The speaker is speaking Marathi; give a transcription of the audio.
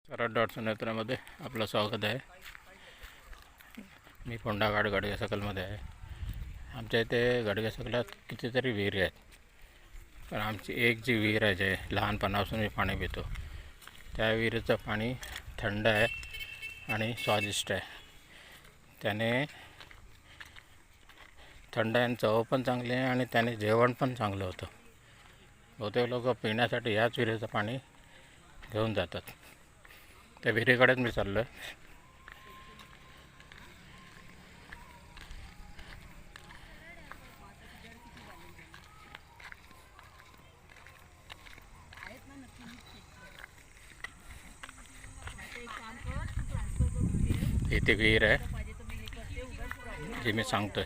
सरळ डॉट्स नेत्रामध्ये आपलं स्वागत आहे. मी फोंडाघाट गाडगे सकलमध्ये आहे. आमच्या इथे गाडगे सकलात कितीतरी विहिरी आहेत, पण आमची एक जी विहीर आहे जे लहानपणापासून मी पाणी पितो, त्या विहिरीचं पाणी थंड आहे आणि स्वादिष्ट आहे. त्याने थंड आहे, चव पण चांगली आहे आणि त्याने जेवण पण चांगलं होतं. बहुतेक लोक पिण्यासाठी याच विहिरीचं पाणी घेऊन जातात. त्या विहिरीकडेच मी चाललो आहे. इथे विहीर आहे जी मी सांगतोय.